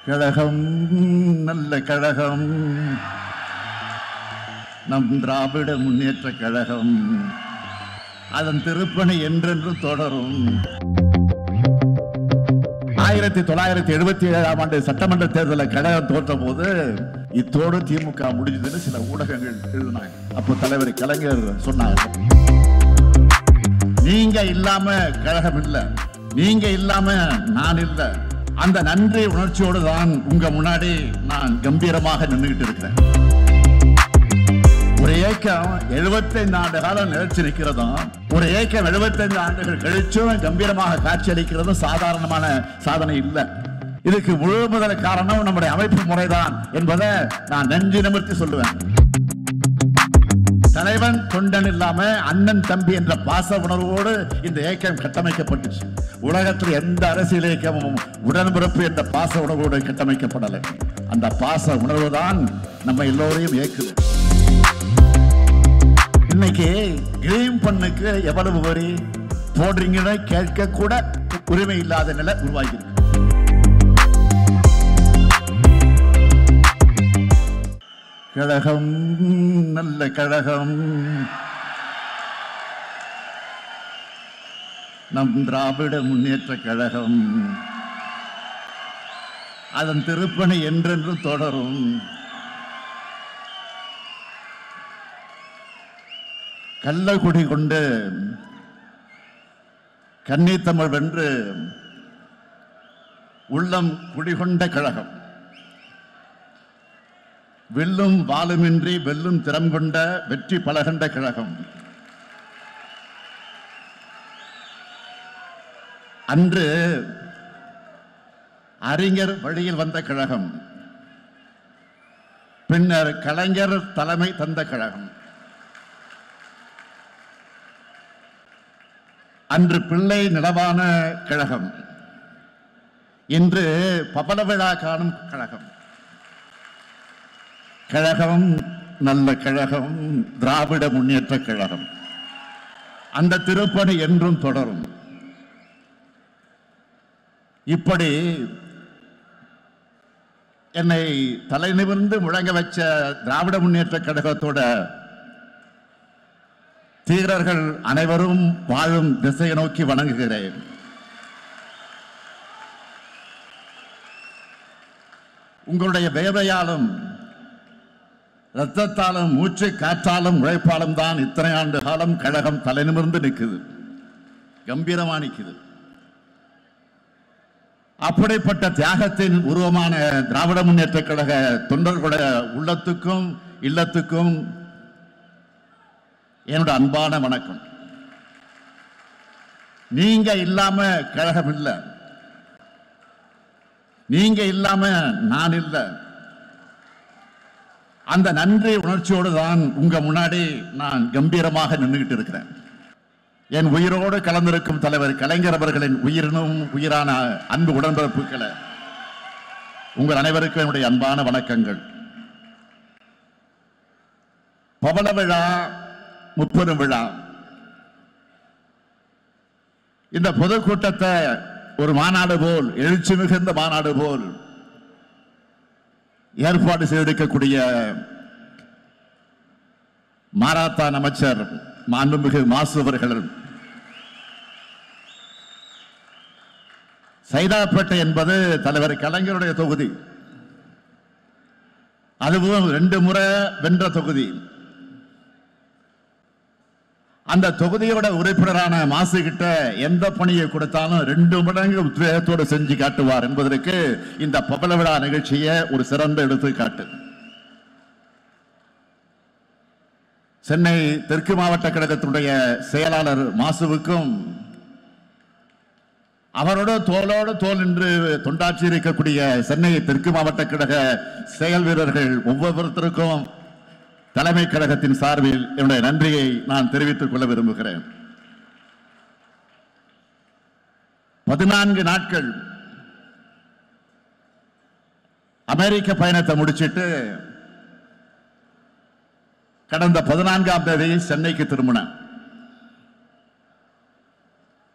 கழகம் நல்ல கழகம், நம் திராவிட முன்னேற்ற கழகம். அதன் திருப்பணி என்றென்றும் தொடரும். 1977ஆம் ஆண்டு சட்டமன்ற தேர்தலில் கழகம் தோற்ற போது இத்தோடு திமுக முடிஞ்சதுன்னு சில ஊடகங்கள் எழுதினாங்க. அப்போ தலைவர் கலைஞர் சொன்னார், நீங்க இல்லாம கழகம் இல்ல, நீங்க இல்லாம நான் இல்ல. அந்த நன்றி உணர்ச்சியோடு தான் உங்க முன்னாடி நான் கம்பீரமாக நின்றுகிட்டு இருக்கிறேன். ஒரு இயக்கம் 75 ஆண்டு காலம் நிலைச்சு நிற்கிறதும், ஒரு இயக்கம் 75 ஆண்டுகள் கழிச்சும் கம்பீரமாக காட்சி அளிக்கிறதும் சாதாரணமான சாதனை இல்லை. இதுக்கு முழு முதல் காரணம் நம்முடைய அமைப்பு முறைதான் என்பதை நான் நெஞ்சு நிமிர்த்தி சொல்லுவேன். தலைவன் தொண்டன் இல்லாம அண்ணன் தம்பி என்ற பாச உணர்வோடு இந்த இயக்கம் கட்டமைக்கப்பட்டுச்சு. உலகத்தில் எந்த அரசியல் இயக்கமும் உடன்பிறப்பு என்ற பாச உணர்வோடு கட்டமைக்கப்படலை. அந்த பாச உணர்வு தான் நம்ம எல்லோரையும் இயக்குது. இன்னைக்கு கிரீம் பண்ணுக்கு எவ்வளவு வரி போடுறீங்கன்னு கேட்க கூட உரிமை இல்லாத நிலை உருவாகி இருக்கு. கழகம் நல்ல கழகம், நம் திராவிட முன்னேற்ற கழகம். அதன் திருப்பணி என்றென்றும் தொடரும். கள்ளக்குடி கொண்டு கன்னித்தமிழ் வென்று உள்ளம் குடிகொண்ட கழகம். வெல்லும் வாளுமின்றி வெல்லும் திறம் கொண்ட வெற்றி பலகண்ட கழகம். அன்று அறிஞர் வழியில் வந்த கழகம், பின்னர் கலைஞர் தலைமை தந்த கழகம். அன்று பிள்ளை நிலவான கழகம், இன்று பவள விழா காணும் கழகம். கழகம் நல்ல கழகம், திராவிட முன்னேற்ற கழகம். அந்த திருப்பணி என்றும் தொடரும். இப்படி என்னை தலை நிமிர்ந்து முழங்க வச்ச திராவிட முன்னேற்ற கழகத்தோட தீரர்கள் அனைவரும் வாழும் திசையை நோக்கி வணங்குகிறேன். உங்களுடைய வேவையாலும் ரத்தத்தாலும் மூச்சு காற்றாலும் உழைப்பாலும் தான் இத்தனை ஆண்டு காலம் கழகம் தலை நிமிர்ந்து நிற்குது, கம்பீரமா நிற்குது. அப்படிப்பட்ட தியாகத்தின் உருவமான திராவிட முன்னேற்ற கழக தொண்டர்களுடைய உள்ளத்துக்கும் இல்லத்துக்கும் என்னோட அன்பான வணக்கம். நீங்க இல்லாம கழகம் இல்லை, நீங்க இல்லாம நான் இல்லை. அந்த நன்றி உணர்ச்சியோடு தான் உங்க முன்னாடி நான் கம்பீரமாக நின்றுகிட்டு இருக்கிறேன். என் உயிரோடு கலந்திருக்கும் தலைவர் கலைஞர் அவர்களின் உயிரினும் உயிரான அன்பு உடன்பிறப்புகளை உங்கள் அனைவருக்கும் என்னுடைய அன்பான வணக்கங்கள். பவள விழா, முப்பெரும் விழா, இந்த பொதுக்கூட்டத்தை ஒரு மாநாடு போல், எழுச்சி மிகுந்த மாநாடு போல் ஏற்பாடு செய்திருக்கக்கூடிய மாரத்தான் அமைச்சர் மாண்புமிகு மாசு அவர்கள், சைதாப்பேட்டை என்பது தலைவர் கலைஞருடைய தொகுதி, அதுவும் 2 முறை வென்ற தொகுதி. அந்த தொகுதியோட உறுப்பினரான மாசு கிட்ட எந்த பணியை கொடுத்தாலும் 2 மடங்கு உத்வேகத்தோடு செஞ்சு காட்டுவார் என்பதற்கு இந்த பவள விழா நிகழ்ச்சியை ஒரு சிறந்த எடுத்துக்காட்டு. சென்னை தெற்கு மாவட்ட கழகத்தினுடைய செயலாளர் மாசுவுக்கும் அவரோட தோளோடு தோல் நின்று தொண்டாற்றி இருக்கக்கூடிய சென்னை தெற்கு மாவட்ட கழக செயல் வீரர்கள் ஒவ்வொருத்தருக்கும் தலைமை கழகத்தின் சார்பில் என்னுடைய நன்றியை நான் தெரிவித்துக் கொள்ள விரும்புகிறேன். 14 நாட்கள் அமெரிக்க பயணத்தை முடிச்சிட்டு கடந்த 14ஆம் தேதி சென்னைக்கு திரும்பினேன்.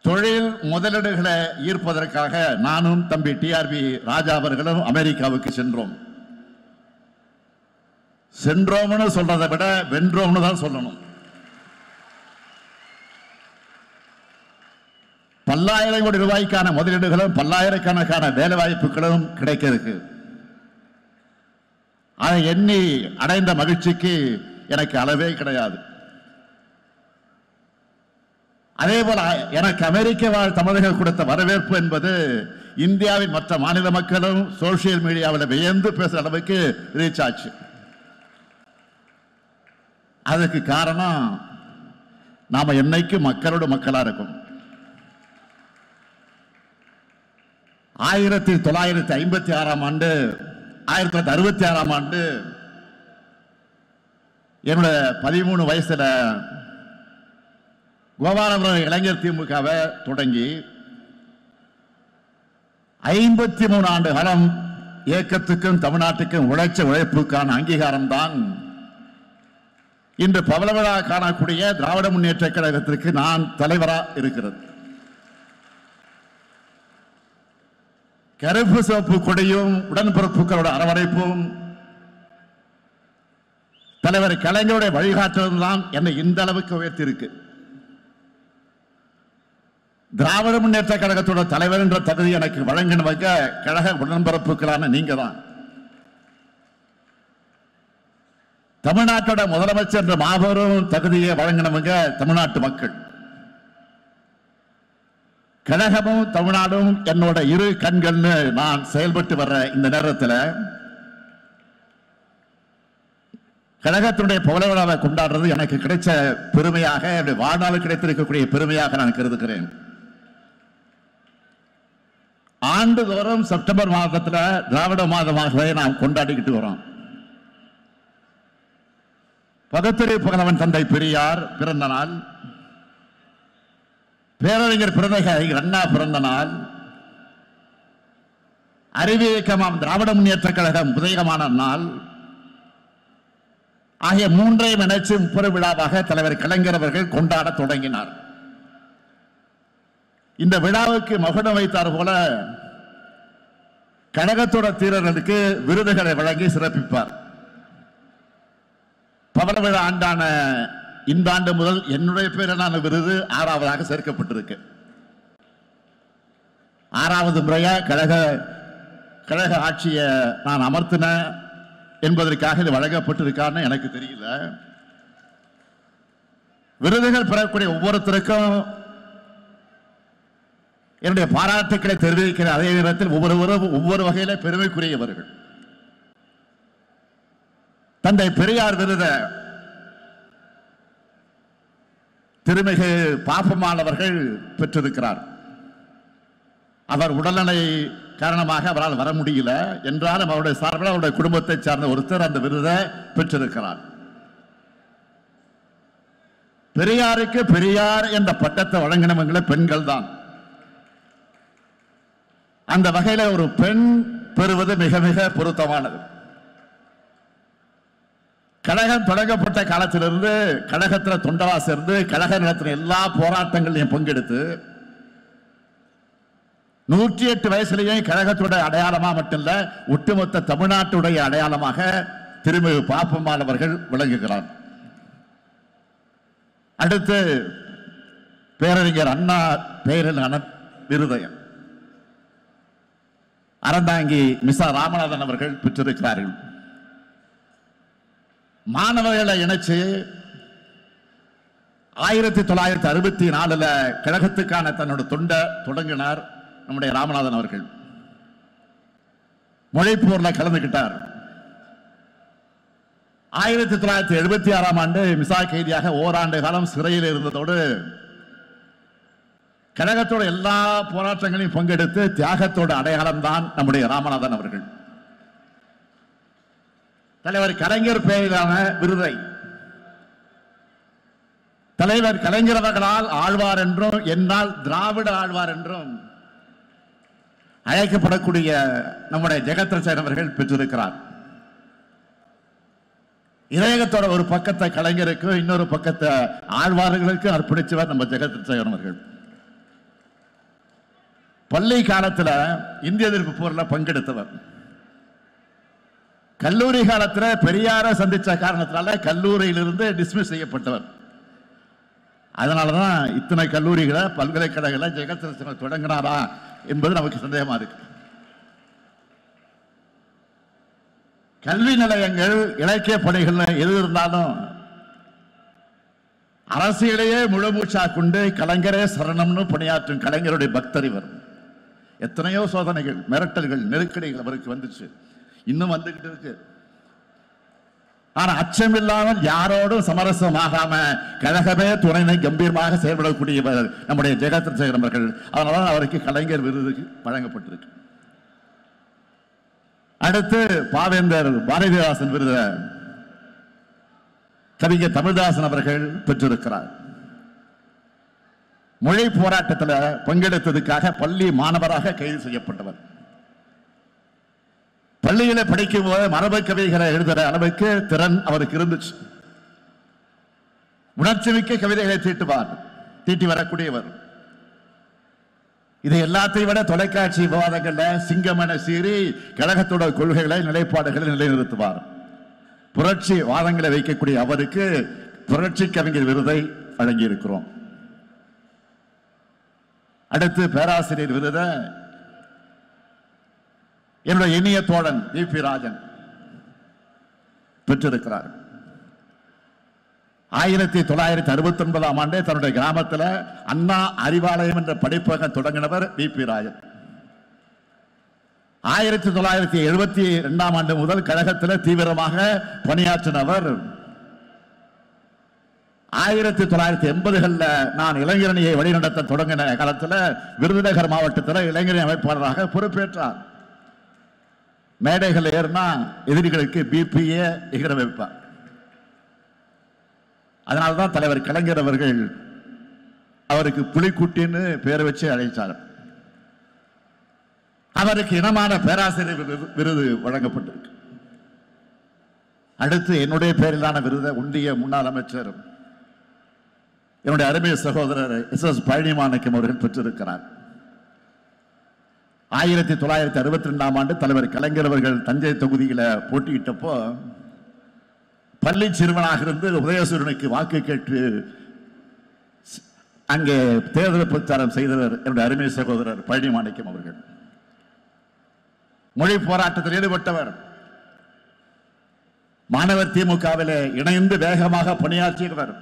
தொழில் முதலீடுகளை ஈர்ப்பதற்காக நானும் தம்பி டிஆர்பி ராஜா அவர்களும் அமெரிக்காவுக்கு சென்றோம். சென்றோம்னு சொல்றதை விட வென்றோம்னு தான் சொல்லணும். பல்லாயிரம் கோடி ரூபாய்க்கான முதலீடுகளும் பல்லாயிரக்கணக்கான வேலை வாய்ப்புகளும் கிடைக்க இருக்கு. அதை எண்ணி அடைந்த மகிழ்ச்சிக்கு எனக்கு அளவே கிடையாது. அதே போல எனக்கு அமெரிக்க வாழ் தமிழர்கள் கொடுத்த வரவேற்பு என்பது இந்தியாவின் மற்ற மாநில மக்களும் சோசியல் மீடியாவில் வியந்து பேசுற அளவுக்கு ரீச் ஆச்சு. அதுக்கு காரணம் நாம என்னைக்கு மக்களோட மக்களா இருக்கும். 1956ஆம் ஆண்டு 1966ஆம் ஆண்டு என்னோட 13 வயசுல கோபாலபுரம் இளைஞர் திமுகவை தொடங்கி 53 ஆண்டு காலம் இயக்கத்துக்கும் தமிழ்நாட்டுக்கும் உழைச்ச உழைப்புக்கான அங்கீகாரம் தான் இன்று பவளவிழா காணக்கூடிய திராவிட முன்னேற்ற கழகத்திற்கு நான் தலைவரா இருக்கிறது. கருப்பு சிவப்பு கொடியும் உடன்பிறப்புகளோட அரவணைப்பும் தலைவர் கலைஞருடைய வழிகாட்டுதல் தான் என்னை இந்த அளவுக்கு உயர்த்தி இருக்கு. திராவிட முன்னேற்ற கழகத்தோட தலைவர் என்ற தகுதி எனக்கு வழங்கினவங்க கழக உடன்பிறப்புகளான நீங்க தான். தமிழ்நாட்டோட முதலமைச்சர் என்ற மாபெரும் தகுதியை வழங்கினவங்க தமிழ்நாட்டு மக்கள். கழகமும் தமிழ்நாடும் என்னோட இரு கண்கள்னு நான் செயல்பட்டு வர்ற இந்த நேரத்தில் கழகத்தினுடைய பவளவிழாவை கொண்டாடுறது எனக்கு கிடைச்ச பெருமையாக, என்னுடைய வாழ்நாள் கிடைத்திருக்கக்கூடிய பெருமையாக நான் கருதுகிறேன். ஆண்டுதோறும் செப்டம்பர் மாதத்தில் திராவிட மாதமாகவே நாம் கொண்டாடிக்கிட்டு வரோம். பகுத்தறிவு புகழவன் தந்தை பெரியார் பிறந்த நாள், பேரறிஞர் பிறந்தகை அண்ணா பிறந்த நாள், அறிவியக்கமாம் திராவிட முன்னேற்ற கழகம் உதயமான நாள் ஆகிய மூன்றையும் இணைச்சு முப்பெரு விழாவாக தலைவர் கலைஞர் அவர்கள் கொண்டாட தொடங்கினார். இந்த விழாவுக்கு மகுடம் வைத்தார் போல கழகத்தோட தீரர்களுக்கு விருதுகளை வழங்கி சிறப்பிப்பார். பவள விழா ஆண்டான இந்த ஆண்டு முதல் என்னுடைய பேரிலான விருது 6வதாக சேர்க்கப்பட்டிருக்கு. 6வது முறையா கழக ஆட்சியை நான் அமர்த்தின என்பதற்காக இது வழங்கப்பட்டிருக்கான்னு எனக்கு தெரியல. விருதுகள் பெறக்கூடிய ஒவ்வொருத்தருக்கும் என்னுடைய பாராட்டுக்களை தெரிவிக்கிற அதே நேரத்தில் ஒவ்வொருவரும் ஒவ்வொரு வகையில பெருமைக்குரியவர்கள். தந்தை பெரியார் விருத திருமிகு பாப்பம்மாள் பெற்றிருக்கிறார். அவர் உடல்நிலை காரணமாக அவரால் வர முடியல என்றாலும் அவருடைய சார்பில் அவருடைய குடும்பத்தை சார்ந்த ஒருத்தர் அந்த விருதை பெற்றிருக்கிறார். பெரியாருக்கு பெரியார் என்ற பட்டத்தை வழங்கினவங்களே பெண்கள் தான். அந்த வகையில ஒரு பெண் பெறுவது மிக மிக பொருத்தமானது. கழகம் தொடங்கப்பட்ட காலத்திலிருந்து கழகத்தில் தொண்டரா சேர்ந்து கழக நடத்தின எல்லா போராட்டங்களையும் பங்கெடுத்து 108 வயசுலேயே கழகத்துடைய அடையாளமா மட்டும் இல்ல, ஒட்டுமொத்த தமிழ்நாட்டுடைய அடையாளமாக திருமிகு பாப்பம்மாள் அவர்கள் விளங்குகிறார். அடுத்து பேரறிஞர் அண்ணா பெயரிலான விருதயம் அறந்தாங்கி மிசா ராமநாதன் அவர்கள் பெற்றிருக்கிறார்கள். மாணவர்களை இணைச்சு 1964 கழகத்துக்கான தன்னோட தொண்டை தொடங்கினார் நம்முடைய ராமநாதன் அவர்கள். மொழிப்போர்ல கலந்துகிட்டார். 1976ஆம் ஆண்டு மிசா கைதியாக ஓராண்டு காலம் சிறையில் இருந்ததோடு கழகத்தோட எல்லா போராட்டங்களையும் பங்கெடுத்து தியாகத்தோட அடையாளம் தான் நம்முடைய ராமநாதன் அவர்கள். தலைவர் கலைஞர் பெயரிலான விருதை தலைவர் கலைஞர் அவர்களால் ஆழ்வார் என்றும் என்னால் திராவிட ஆழ்வார் என்றும் அழைக்கப்படக்கூடிய நம்முடைய ஜெகத்ரட்சகன் அவர்கள் பெற்றிருக்கிறார். இதயத்தோட ஒரு பக்கத்தை கலைஞருக்கு, இன்னொரு பக்கத்தை ஆழ்வார்களுக்கு அர்ப்பணிச்சவர் நம்ம ஜெகத்ரட்சகன் அவர்கள். பள்ளி காலத்தில் இந்திய எதிர்ப்பு போரில் பங்கெடுத்தவர். கல்லூரி காலத்தில் பெரியாரை சந்திச்ச காரணத்தினால கல்லூரியிலிருந்து டிஸ்மிஸ் செய்யப்பட்டவர். அதனாலதான் இத்தனை கல்லூரிகளை பல்கலைக்கழகங்களை ஜெகத் தொடங்கினாரா என்பது நமக்கு சந்தேகமா இருக்கு. கல்வி நிலையங்கள், இலக்கிய பணிகள் எது இருந்தாலும் அரசியலையே முழு மூச்சா கொண்டு கலைஞரே சரணம்னு பணியாற்றும் கலைஞருடைய பக்தர் இவர். எத்தனையோ சோதனைகள், மிரட்டல்கள், நெருக்கடிகள் அவருக்கு வந்துச்சு, இன்னும் வந்துகிட்டு இருக்கு. ஆனா அச்சம் இல்லாமல் யாரோடும் சமரசமாகாம கழகமே துணைனை கம்பீரமாக செயல்படக்கூடியவர் நம்முடைய ஜெகத்ரட்சகன் அவர்கள். அதனால அவருக்கு கலைஞர் விருது வழங்கப்பட்டிருக்கு. அடுத்து பாவேந்தர் பாரதிதாசன் விருது கவிஞர் தமிழ்தாசன் அவர்கள் பெற்றிருக்கிறார். மொழி போராட்டத்தில் பங்கெடுத்ததுக்காக பள்ளி மாணவராக கைது செய்யப்பட்டவர். பள்ளியில படிக்கும் போது மரபு கவிதைகளை எழுதுற அளவுக்கு திறன் அவருக்கு இருந்துச்சு. உணர்ச்சி மிக்க கவிதைகளை தீட்டி வரக்கூடியவர். இது எல்லாத்தையும் விட தொலைக்காட்சி விவாதங்கள்ல சிங்கமன சீறி கழகத்தோட கொள்கைகளை, நிலைப்பாடுகளை நிலைநிறுத்துவார். புரட்சி வாதங்களை வைக்கக்கூடிய அவருக்கு புரட்சி கவிஞர் விருதை வழங்கி இருக்கிறோம். அடுத்து பேராசிரியர் விருதை என்னுடைய இனிய தோழன் வி.பி. ராஜன் பெற்றிருக்கிறார். 1969ஆம் ஆண்டு தன்னுடைய கிராமத்தில் அண்ணா அறிவாலயம் என்ற படிப்பகம் தொடங்கினவர் வி.பி. ராஜன். 1972ஆம் ஆண்டு முதல் கழகத்தில் தீவிரமாக பணியாற்றினவர். 1980களில் நான் இளைஞரணியை வழிநடத்த தொடங்கின காலத்தில் விருதுநகர் மாவட்டத்தில் இளைஞரணி அமைப்பாளராக பொறுப்பேற்றார். மேடைகள் ஏறினா எதிரிகளுக்கு பிபிஏ எகிர வைப்பார். அதனால்தான் தலைவர் கலைஞர் அவர்கள் அவருக்கு புலிக்குட்டின்னு பேர் வச்சு அழைத்தார். அவருக்கு இனமான பேராசிரியர் விருது வழங்கப்பட்டிருக்கு. அடுத்து என்னுடைய பேரிலான விருதை ஒன்றிய முன்னாள் அமைச்சர் என்னுடைய அருமை சகோதரர் எஸ்.எஸ். பழனிமாணிக்கம் அவர்கள் பெற்றிருக்கிறார். 1962ஆம் ஆண்டு தலைவர் கலைஞர் அவர்கள் தஞ்சை தொகுதியில் போட்டியிட்டப்போ பள்ளி சிறுவனாக இருந்து உதயசூரனுக்கு வாக்கு கேட்டு அங்கே தேர்தல் பிரச்சாரம் செய்தவர் என்னுடைய அருமை சகோதரர் பழனிமாணிக்கம் அவர்கள். மொழி போராட்டத்தில் ஈடுபட்டவர். மாணவர் திமுகவில் இணைந்து வேகமாக பணியாற்றியவர்.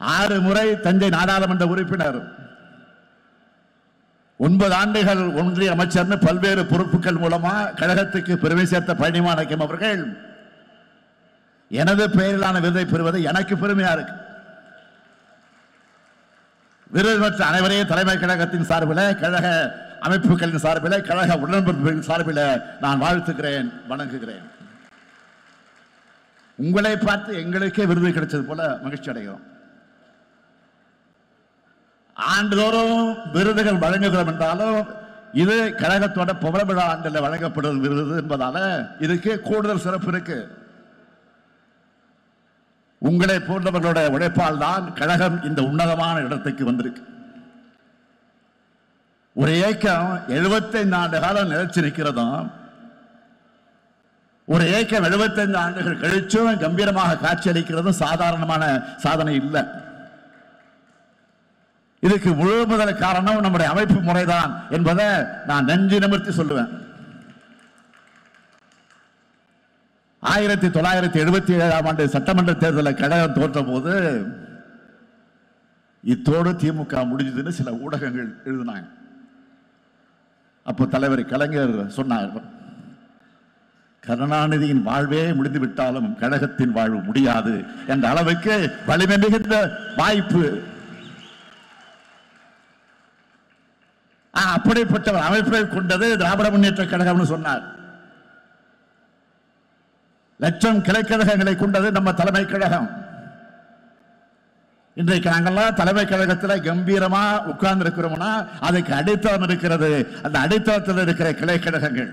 6 முறை தஞ்சை நாடாளுமன்ற உறுப்பினர், 9 ஆண்டுகள் ஒன்றிய அமைச்சர், பல்வேறு பொறுப்புகள் மூலமா கழகத்துக்கு பெருமை சேர்த்த பழனிமாணிக்கம் அவர்கள் எனது பெயரிலான விருதை பெறுவது எனக்கு பெருமையா இருக்கு. விருது பெற்ற அனைவரையும் தலைமை கழகத்தின் சார்பில், கழக அமைப்புகளின் சார்பில், கழக உடன்பிறப்புகளின் சார்பில் நான் வாழ்த்துக்கிறேன், வணங்குகிறேன். உங்களை பார்த்து எங்களுக்கே விருது கிடைச்சது போல மகிழ்ச்சி அடைகிறோம். ஆண்டுதோறும் விருதுகள் வழங்குகிறோம் என்றாலும் இது கழகத்தோட புகழ் விழா ஆண்டில் வழங்கப்படும் விருது என்பதால இதுக்கு கூடுதல் சிறப்பு இருக்கு. உங்களை போன்றவர்களோட உழைப்பால் தான் கழகம் இந்த உன்னதமான இடத்துக்கு வந்திருக்கு. ஒரு இயக்கம் 75 ஆண்டு காலம் நிலைச்சு நிற்கிறதும், ஒரு இயக்கம் 75 ஆண்டுகள் கழிச்சும் கம்பீரமாக காட்சியளிக்கிறதும் சாதாரணமான சாதனை இல்லை. இதுக்கு முழு முதல் காரணம் நம்முடைய அமைப்பு முறைதான் என்பதை நான் நெஞ்சு நிமிர்த்தி சொல்லுவேன். 1977ஆம் ஆண்டு சட்டமன்ற தேர்தலில் கழகம் தோற்ற போது இத்தோடு திமுக முடிஞ்சதுன்னு சில ஊடகங்கள் எழுதினாங்க. அப்போ தலைவர் கலைஞர் சொன்னார், கருணாநிதியின் வாழ்வே முடிந்து விட்டாலும் கழகத்தின் வாழ்வு முடியாது என்ற அளவுக்கு வலிமை மிகுந்த வாய்ப்பு. அப்படிப்பட்ட அமைப்பை கொண்டது திராவிட முன்னேற்ற கழகம்னு சொன்னார். லட்சம் கிளைக்கழகங்களை கொண்டது நம்ம தலைமை கழகம். இன்றைக்கு நாங்கெல்லாம் தலைமை கழகத்தில் கம்பீரமா உட்கார்ந்து இருக்கிறோம்னா அதுக்கு அடித்தளம் இருக்கிறது. அந்த அடித்தளத்தில் இருக்கிற கிளைக்கழகங்கள்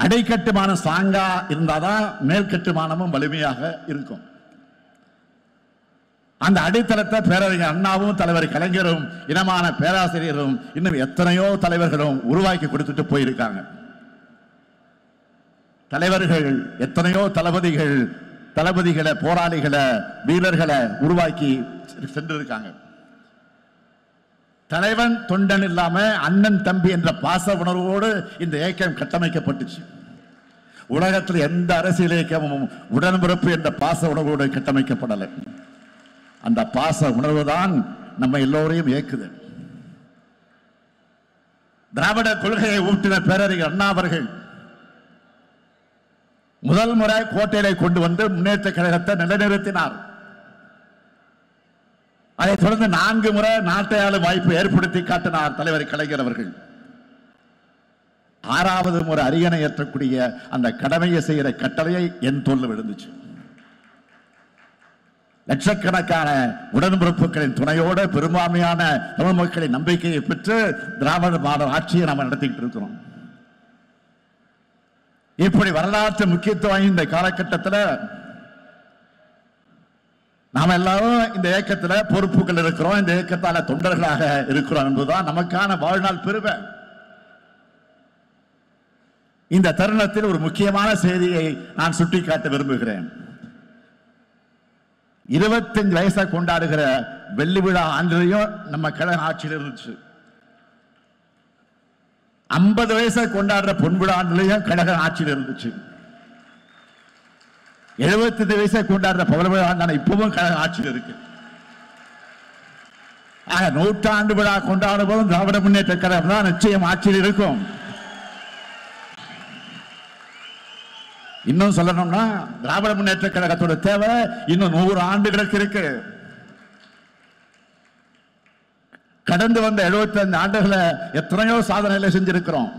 அடிக்கட்டுமானம் ஸ்ட்ராங்கா இருந்தாதான் மேல் கட்டுமானமும் வலிமையாக இருக்கும். அந்த அடித்தளத்தை பேரறிஞர் அண்ணாவும் தலைவர் கலைஞரும் இனமான பேராசிரியரும் இன்னும் எத்தனையோ தலைவர்களும் உருவாக்கி கொடுத்துட்டு போயிருக்காங்க. தலைவர்கள் எத்தனையோ தளபதிகளை போராளிகளை வீரர்களை உருவாக்கி சென்றிருக்காங்க. தலைவன் தொண்டன் இல்லாம அண்ணன் தம்பி என்ற பாச உணர்வோடு இந்த இயக்கம் கட்டமைக்கப்பட்டுச்சு. உலகத்தில் எந்த அரசியல் இயக்கமும் உடன்பிறப்பு என்ற பாச உணர்வோடு கட்டமைக்கப்படலை. அந்த பாச உணர்வு தான் நம்ம எல்லோரையும் இயக்குது. திராவிட கொள்கையை ஊட்டின பேரறிஞர் அண்ணா அவர்கள் முதல் முறை கோட்டையை கொண்டு வந்து முன்னேற்ற கழகத்தை நிலைநிறுத்தினார். அதைத் தொடர்ந்து 4 முறை நாட்டை ஆளும் வாய்ப்பு ஏற்படுத்தி காட்டினார் தலைவர் கலைஞர் அவர்கள். 6வது முறை அரியணை ஏற்றக்கூடிய அந்த கடமையை செய்கிற கட்டளையை என் தோல்ல விழுந்துச்சு. லட்சக்கணக்கான உடன்பிறப்புகளின் துணையோட பெரும்பான்மையான தமிழ் மக்களின் நம்பிக்கையை பெற்று திராவிட மாடல் ஆட்சியை நாம் நடத்திக்கிட்டு இருக்கிறோம். இப்படி வரலாற்று முக்கியத்துவம் இந்த காலகட்டத்தில் நாம் எல்லாரும் இந்த இயக்கத்தில் பொறுப்புகள் இருக்கிறோம். இந்த இயக்கத்தால தொண்டர்களாக இருக்கிறோம் என்பதுதான் நமக்கான வாழ்நாள் பெருமை. இந்த தருணத்தில் ஒரு முக்கியமான செய்தியை நான் சுட்டிக்காட்ட விரும்புகிறேன். 25 வயசை கொண்டாடுகிற வெள்ளி விழா ஆண்டிலையும் நம்ம கழக ஆட்சியில் இருந்துச்சு. 50 வயசை கொண்டாடுற பொன் விழா ஆண்டிலையும் கழக ஆட்சியில் இருந்துச்சு. 75 வயசை கொண்டாடுற பவள விழா ஆண்டான இப்பவும் கழக ஆட்சியில் இருக்கு. ஆக 100ஆண்டு விழா கொண்டாடும் போதும் திராவிட முன்னேற்ற கழகம் தான் நிச்சயம் ஆட்சியில் இருக்கும். இன்னும் சொல்லணும்னா திராவிட முன்னேற்ற கழகத்தோட தேவை இன்னும் 100 ஆண்டுகளுக்கு இருக்கு. கடந்து வந்த 75 ஆண்டுகளை எத்தனையோ சாதனைகளை செஞ்சிருக்கிறோம்.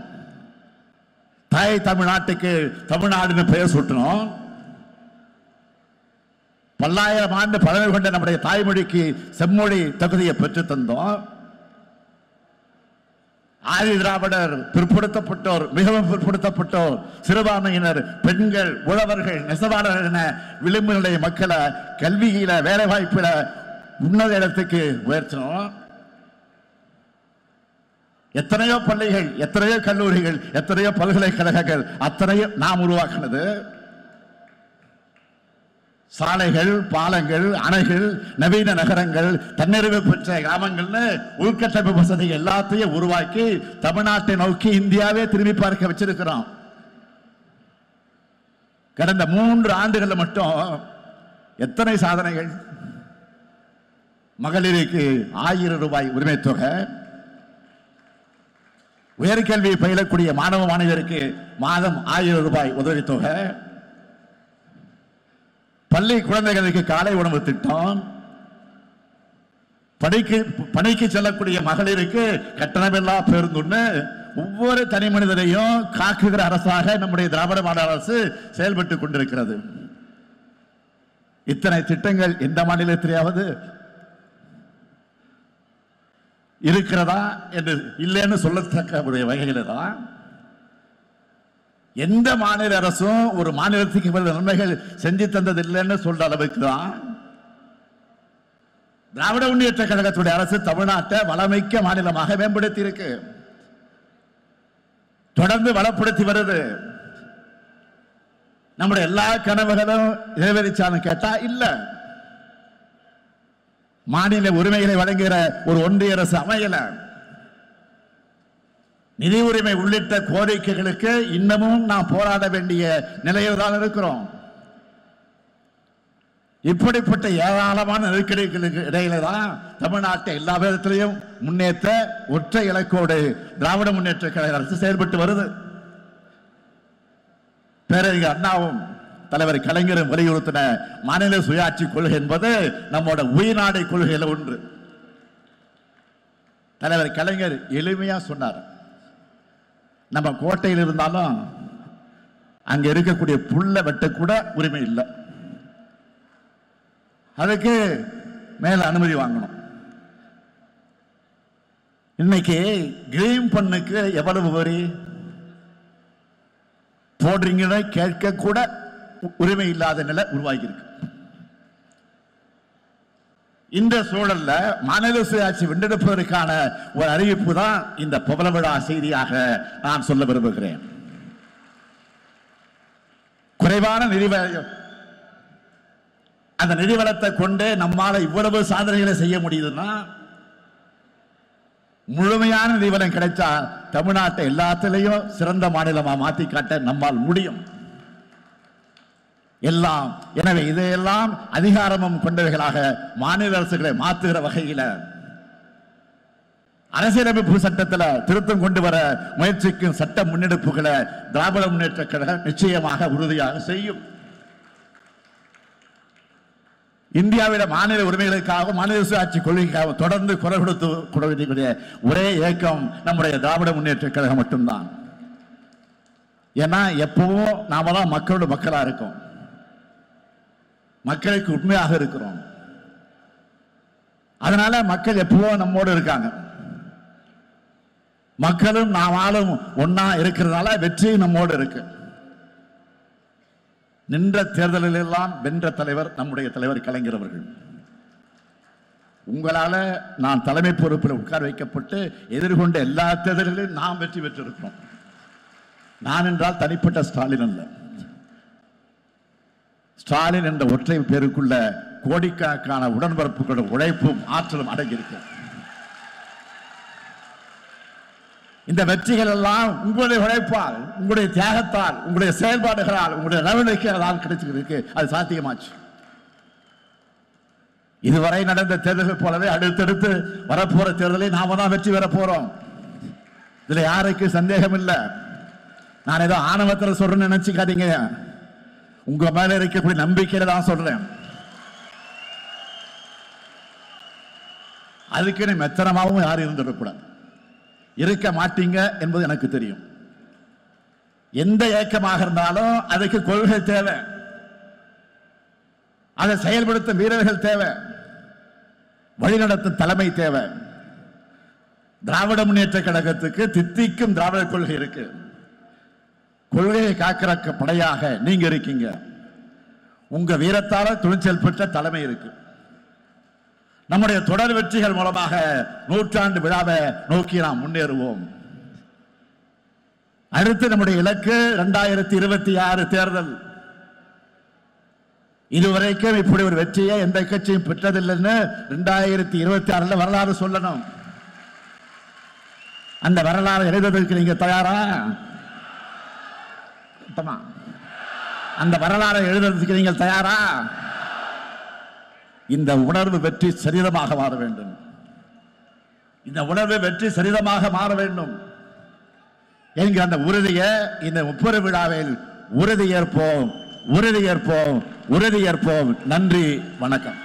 தாய் தமிழ்நாட்டுக்கு தமிழ்நாடுன்னு பெயர் சூட்டணும். பல்லாயிரம் ஆண்டு பழமை கொண்ட நம்முடைய தாய்மொழிக்கு செம்மொழி தகுதியை பெற்று தந்தோம். ஆதி திராவிடர், பிற்படுத்தப்பட்டோர், மிகவும் பிற்படுத்தப்பட்டோர், சிறுபான்மையினர், பெண்கள், உழவர்கள், நெசவாளர்கள் என விளிம்பு நிலை மக்களை கல்வியில வேலை வாய்ப்பில உன்னத இடத்துக்கு உயர்த்தினோம். எத்தனையோ பள்ளிகள், எத்தனையோ கல்லூரிகள், எத்தனையோ பல்கலைக்கழகங்கள் அத்தனையும் நாம் உருவாக்கினது. சாலைகள், பாலங்கள், அணைகள், நவீன நகரங்கள், தன்னிறைவு பெற்ற கிராமங்கள்னு உள்கட்டமைப்பு வசதி எல்லாத்தையும் உருவாக்கி தமிழ்நாட்டை நோக்கி இந்தியாவே திரும்பி பார்க்க வச்சிருக்கிறோம். கடந்த 3 ஆண்டுகள் மட்டும் எத்தனை சாதனைகள்! மகளிருக்கு 1000 ரூபாய் உரிமை தொகை, உயர்கல்வி பயிலக்கூடிய மாணவ மாணவியருக்கு மாதம் 1000 ரூபாய் உதவித்தொகை, பள்ளி குழந்தைகளுக்கு காலை உணவு திட்டம், பணிக்கு செல்லக்கூடிய மகளிருக்கு கட்டணமில்லா பேருந்துன்னு ஒவ்வொரு தனி மனிதரையும் காக்குகிற அரசாக நம்முடைய திராவிட மாடல் அரசு செயல்பட்டுக் கொண்டிருக்கிறது. இத்தனை திட்டங்கள் எந்த மாநிலத்திலேயாவது இருக்கிறதா என்று இல்லைன்னு சொல்லத்தக்க வகையில தான் எந்த மாநில அரசும் ஒரு மாநிலத்துக்கு நன்மைகள் செஞ்சு தந்தது இல்லைன்னு சொல்ற அளவுக்கு தான் திராவிட முன்னேற்ற கழகத்துடைய அரசு தமிழ்நாட்டை வளமிக்க மாநிலமாக மேம்படுத்தி இருக்கு, தொடர்ந்து வளப்படுத்தி வருது. நம்முடைய எல்லா கனவுகளும் நிறைவேறிச்சாலும் கேட்டா இல்ல. மாநில உரிமைகளை வழங்குகிற ஒரு ஒன்றிய அரசு அமையல. நிதி உரிமை உள்ளிட்ட கோரிக்கைகளுக்கு இன்னமும் நாம் போராட வேண்டிய நிலையில் தான் இருக்கிறோம். இப்படிப்பட்ட ஏராளமான நெருக்கடிகளுக்கு இடையில தான் தமிழ்நாட்டை எல்லா விதத்திலையும் முன்னேற்ற ஒற்றை இலக்கோடு திராவிட முன்னேற்ற கழக அரசு செயல்பட்டு வருது. பேரறிஞர் அண்ணாவும் தலைவர் கலைஞரும் வலியுறுத்தின மாநில சுயாட்சி கொள்கை என்பது நம்மோட உயிர்நாடை கொள்கையில ஒன்று. தலைவர் கலைஞர் எளிமையா சொன்னார், நம்ம கோட்டையில் இருந்தாலும் அங்க இருக்கக்கூடிய புல்ல வெட்ட கூட உரிமை இல்லை, அதுக்கு மேல அனுமதி வாங்கணும். இன்னைக்கு கிரீன் பண்ணுக்கு எவ்வளவு வரி போடுறீங்கன்னு கேட்க கூட உரிமை இல்லாத நிலை உருவாகி இருக்கு. இந்த சூழல்ல மாநில சுயாட்சி வென்றெடுப்பதற்கான ஒரு அறிவிப்பு தான் இந்த புகழ விழா செய்தியாக நான் சொல்ல விரும்புகிறேன். குறைவான அந்த நிதிவளத்தை கொண்டு நம்மால இவ்வளவு சாதனைகளை செய்ய முடியுதுன்னா, முழுமையான நிதிவளம் கிடைச்சா தமிழ்நாட்டை எல்லாத்திலையும் சிறந்த மாநிலமா மாத்தி காட்ட நம்மால் முடியும். எல்லாம் எனவே இதையெல்லாம் அதிகாரமும் கொண்டவைகளாக மாநில அரசுகளை மாற்றுகிற வகையில அரசியலமைப்பு சட்டத்தில் திருத்தம் கொண்டு வர முயற்சிக்கும் சட்ட முன்னெடுப்புகளை திராவிட முன்னேற்ற கழகம் நிச்சயமாக உறுதியாக செய்யும். இந்தியாவில மாநில உரிமைகளுக்காக மாநில சுயாட்சி கொள்கைக்காக தொடர்ந்து குரல் கொடுத்து ஒரே இயக்கம் நம்முடைய திராவிட முன்னேற்ற கழகம் மட்டும்தான். ஏன்னா எப்பவும் நாம தான் மக்களோட மக்களா இருக்கோம், மக்களுக்கு உண்மையாக இருக்கிறோம். அதனால மக்கள் எப்பவும் நம்மோடு இருக்காங்க. மக்களும் நாமாலும் ஒன்னா இருக்கிறதுனால வெற்றி நம்மோடு இருக்கு. நின்ற தேர்தலில் எல்லாம் வென்ற தலைவர் நம்முடைய தலைவர் கலைஞர் அவர்கள். உங்களால நான் தலைமை பொறுப்பில் உட்கார வைக்கப்பட்டு எதிர்கொண்ட எல்லா தேர்தல்களிலும் நாம் வெற்றி பெற்றிருக்கிறோம். நான் என்றால் தனிப்பட்ட ஸ்டாலின் அல்ல. ஸ்டாலின் என்ற ஒற்றை பேருக்குள்ள கோடிக்கணக்கான உடன்பிறப்புகளோட உழைப்பும் ஆற்றலும் அடங்கியிருக்கு. இந்த வெற்றிகள் எல்லாம் உங்களுடைய உழைப்பால், உங்களுடைய தியாகத்தால், உங்களுடைய செயல்பாடுகளால், உங்களுடைய நடவடிக்கைகளால் கிடைச்சிருக்கு. அது சாத்தியமாச்சு. இதுவரை நடந்த தேர்தல்கள் போலவே அடுத்தடுத்து வரப்போற தேர்தலில் நாம தான் வெற்றி பெற போறோம். இதுல யாருக்கு சந்தேகம் இல்லை. நான் ஏதோ ஆணவத்தில் சொல்றேன்னு நினைச்சுக்காதீங்க. உங்க மேல இருக்கக்கூடிய நம்பிக்கையில தான் சொல்றேன். அதுக்கு மெத்தனமாகவும் யாரும் இருந்துடக்கூடாது, இருக்க மாட்டீங்க என்பது எனக்கு தெரியும். எந்த இயக்கமாக இருந்தாலும் அதுக்கு கொள்கை தேவை, அதை செயல்படுத்தும் வீரர்கள் தேவை, வழிநடத்தும் தலைமை தேவை. திராவிட முன்னேற்ற கழகத்துக்கு தித்திக்கும் திராவிட கொள்கை இருக்கு. கொள்கையை காக்கிற படையாக நீங்க இருக்கீங்க. உங்க வீரத்தால துணிச்சல் பெற்ற தலைமை இருக்கு. நம்முடைய தொடர் வெற்றிகள் மூலமாக 100ஆண்டு விழாவை நோக்கி நாம் முன்னேறுவோம். அடுத்து நம்முடைய இலக்கு 2026 தேர்தல். இதுவரைக்கும் இப்படி ஒரு வெற்றியை எந்த கட்சியும் பெற்றதில்லைன்னு 2026 வரலாறு சொல்லணும். அந்த வரலாறு எழுதுவதற்கு நீங்க தயாரா? அந்த வரலாறை எழுதுறதுக்கு நீங்கள் தயாரா? இந்த உணர்வு வெற்றி சரிதமாக மாற வேண்டும். இந்த உணர்வு வெற்றி சரிதமாக மாற வேண்டும் என்கிற அந்த உறுதியை இந்த முப்பெரு விழாவில் உறுதியேற்போம், உறுதியேற்போம், உறுதியேற்போம். நன்றி, வணக்கம்.